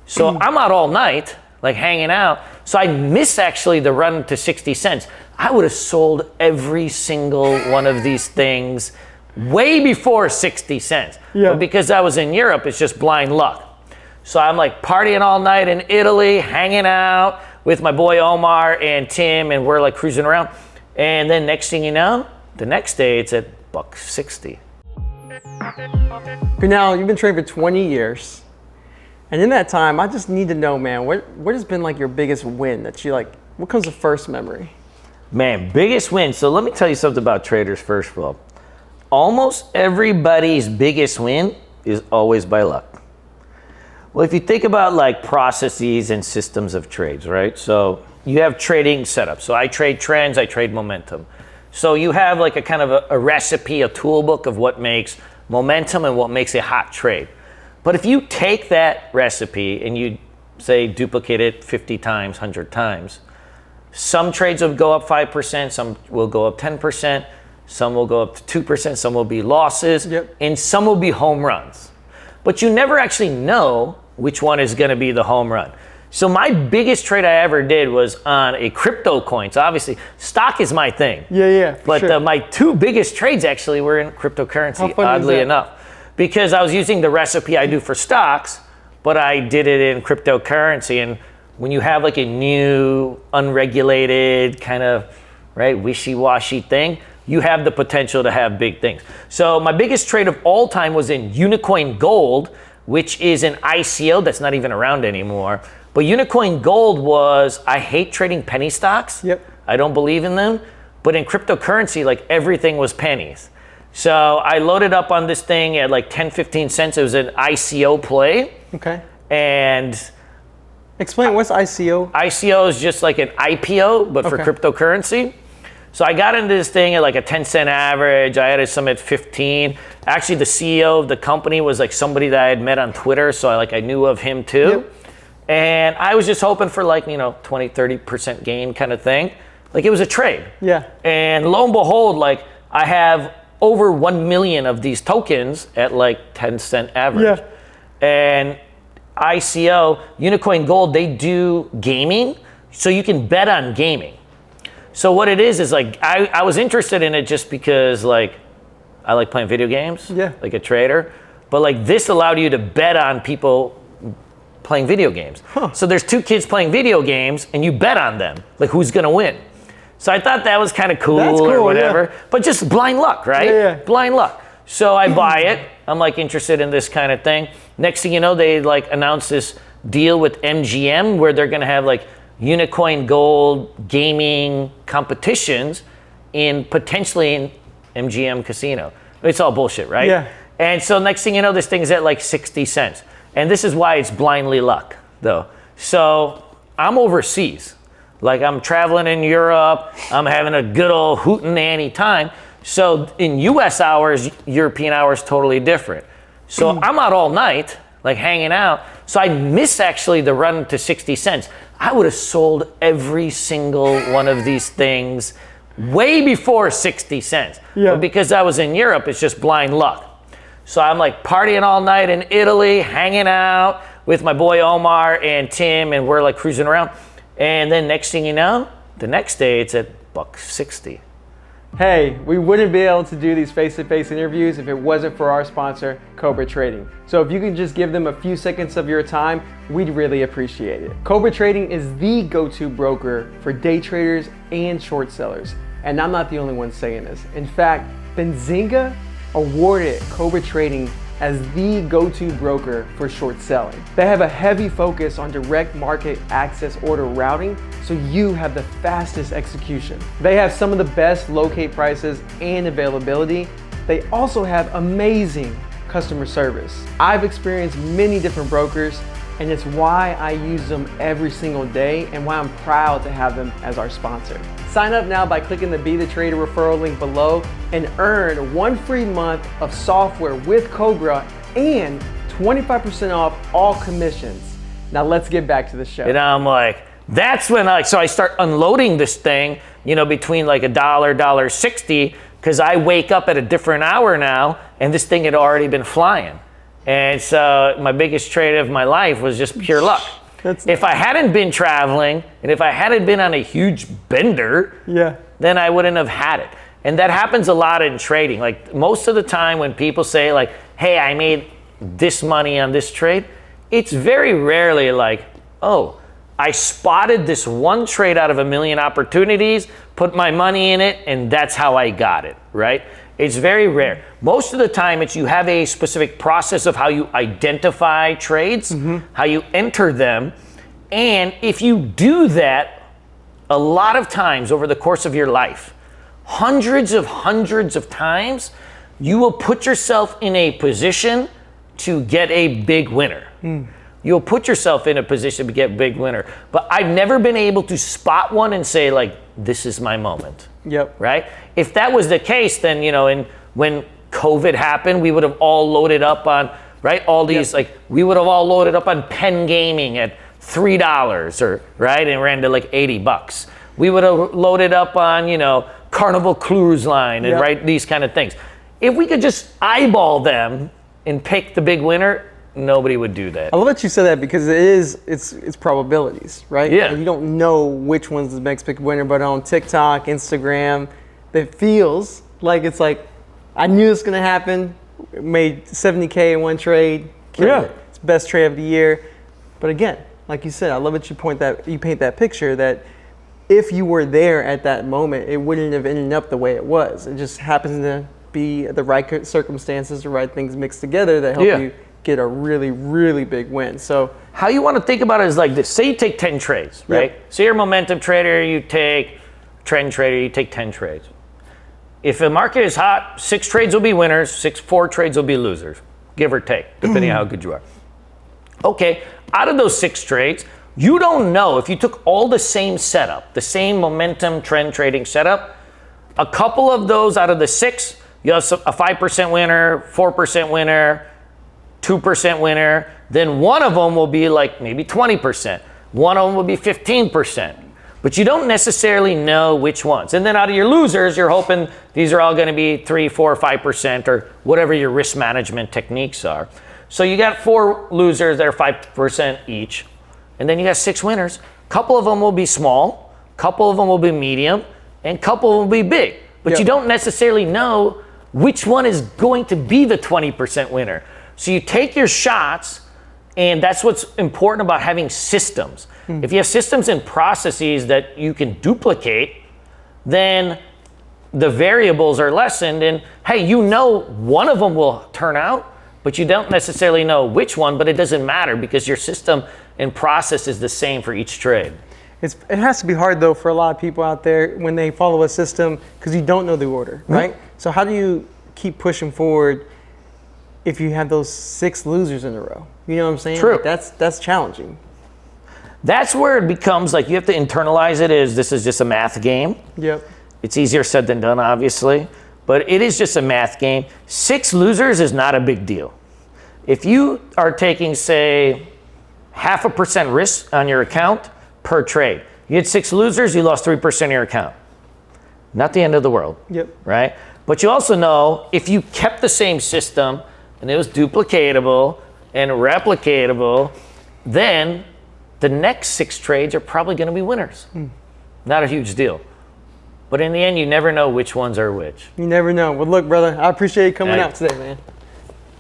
So I'm out all night, like hanging out. So I miss actually the run to 60 cents. I would have sold every single one of these things way before 60 cents. Yeah. But because I was in Europe, it's just blind luck. So I'm like partying all night in Italy, hanging out with my boy Omar and Tim, and we're like cruising around. And then next thing you know, the next day it's at $1.60. Kunal, you've been trading for 20 years. And in that time, I just need to know, man, what has been like your biggest win that you like, what comes to first memory? Man, biggest win. So let me tell you something about traders first of all. Almost everybody's biggest win is always by luck. Well, if you think about like processes and systems of trades, right? So you have trading setups. So I trade trends, I trade momentum. So you have like a kind of a recipe, a toolbook of what makes momentum and what makes a hot trade. But if you take that recipe and you say duplicate it 50 times, 100 times, some trades will go up 5%, some will go up 10%, some will go up to 2%, some will be losses, and some will be home runs. But you never actually know which one is going to be the home run. So my biggest trade I ever did was on a crypto coin. So obviously, stock is my thing. But sure. My two biggest trades actually were in cryptocurrency, oddly enough. Because I was using the recipe I do for stocks, but I did it in cryptocurrency. And when you have like a new, unregulated kind of, right, wishy-washy thing, you have the potential to have big things. So my biggest trade of all time was in Unicoin Gold, which is an ICO that's not even around anymore. But Unicoin Gold was, I hate trading penny stocks. I don't believe in them. But in cryptocurrency, like everything was pennies. So I loaded up on this thing at like 10, 15 cents. It was an ICO play. And explain what's ICO? ICO is just like an IPO, but for cryptocurrency. So I got into this thing at like a 10-cent average. I added some at 15. Actually, the CEO of the company was like somebody that I had met on Twitter. So I knew of him too. And I was just hoping for like, 20, 30% gain kind of thing. Like it was a trade. And lo and behold, like I have over 1 million of these tokens at like 10-cent average. And ICO, Unicoin Gold, they do gaming. So you can bet on gaming. So what it is like, I was interested in it just because like, I like playing video games, like a trader. But like this allowed you to bet on people playing video games. So there's two kids playing video games and you bet on them, like who's gonna win. So I thought that was kind of cool or whatever, but just blind luck, right? Blind luck. So I buy it. I'm like interested in this kind of thing. Next thing you know, they like announced this deal with MGM where they're gonna have like Unicoin Gold gaming competitions potentially in MGM casino. It's all bullshit, right? And so next thing you know, this thing's at like 60 cents. And this is why it's blindly luck though. So I'm overseas. Like I'm traveling in Europe, I'm having a good old hootenanny time. So in US hours, European hours, totally different. So I'm out all night, like hanging out. So I miss actually the run to 60 cents. I would have sold every single one of these things way before 60 cents. But because I was in Europe, it's just blind luck. So I'm like partying all night in Italy, hanging out with my boy Omar and Tim, and we're like cruising around. And then next thing you know, the next day it's at $1.60. Hey, we wouldn't be able to do these face-to-face interviews if it wasn't for our sponsor, Cobra Trading. So if you could just give them a few seconds of your time, we'd really appreciate it. Cobra Trading is the go-to broker for day traders and short sellers. And I'm not the only one saying this. In fact, Benzinga awarded Cobra Trading as the go-to broker for short selling. They have a heavy focus on direct market access order routing, so you have the fastest execution. They have some of the best locate prices and availability. They also have amazing customer service. I've experienced many different brokers, and it's why I use them every single day and why I'm proud to have them as our sponsor. Sign up now by clicking the Be the Trader referral link below and earn 1 free month of software with Cobra and 25% off all commissions. Now let's get back to the show. And I'm like, that's when I start unloading this thing, between like $1, $1.60, because I wake up at a different hour now and this thing had already been flying. And so my biggest trade of my life was just pure luck. If I hadn't been traveling and if I hadn't been on a huge bender, then I wouldn't have had it. And that happens a lot in trading. Like most of the time when people say like, hey, I made this money on this trade, it's very rarely like, oh, I spotted this one trade out of a million opportunities, put my money in it, and that's how I got it, right? It's very rare. Most of the time, it's you have a specific process of how you identify trades, how you enter them, and if you do that a lot of times over the course of your life, hundreds of times, you will put yourself in a position to get a big winner. You'll put yourself in a position to get a big winner. But I've never been able to spot one and say like, this is my moment. Right? If that was the case, then, you know, when COVID happened, we would have all loaded up on, right? All these, like, we would have all loaded up on Penn Gaming at $3 or, right? And ran to like $80. We would have loaded up on, you know, Carnival Cruise Line and, right, these kind of things. If we could just eyeball them and pick the big winner, nobody would do that. I love that you said that because it's probabilities, right? Yeah. And you don't know which one's the next big winner, but on TikTok, Instagram, it feels like it's like, I knew this was gonna happen, made 70K in one trade, killed it. It's best trade of the year. But again, like you said, I love that you paint that picture that if you were there at that moment, it wouldn't have ended up the way it was. It just happens to be the right circumstances, the right things mixed together that help you get a really, really big win. So how you want to think about it is like this. Say you take 10 trades, right? Say you're a momentum trader, you take trend trader, you take 10 trades. If the market is hot, 6 trades will be winners, 4 trades will be losers, give or take, depending on how good you are. Okay, out of those 6 trades, you don't know if you took all the same setup, the same momentum trend trading setup, a couple of those out of the 6, you have a 5% winner, 4% winner, 2% winner, then one of them will be like maybe 20%. One of them will be 15%. But you don't necessarily know which ones. And then out of your losers, you're hoping these are all going to be 3, 4, 5% or whatever your risk management techniques are. So you got 4 losers that are 5% each. And then you got 6 winners. A couple of them will be small, a couple of them will be medium, and a couple will be big. But you don't necessarily know which one is going to be the 20% winner. So you take your shots, and that's what's important about having systems. If you have systems and processes that you can duplicate, then the variables are lessened, and hey, you know one of them will turn out, but you don't necessarily know which one, but it doesn't matter because your system and process is the same for each trade. It has to be hard though for a lot of people out there when they follow a system because you don't know the order, right? So how do you keep pushing forward if you have those 6 losers in a row? You know what I'm saying? True. Like that's challenging. That's where it becomes like you have to internalize it as this is just a math game. It's easier said than done, obviously, but it is just a math game. 6 losers is not a big deal. If you are taking, say, 0.5% risk on your account per trade, you had 6 losers, you lost 3% of your account. Not the end of the world, right? But you also know if you kept the same system and it was duplicatable and replicatable, then the next 6 trades are probably going to be winners. Not a huge deal. But in the end, you never know which ones are which. You never know. Well, look, brother, I appreciate you coming out today, man.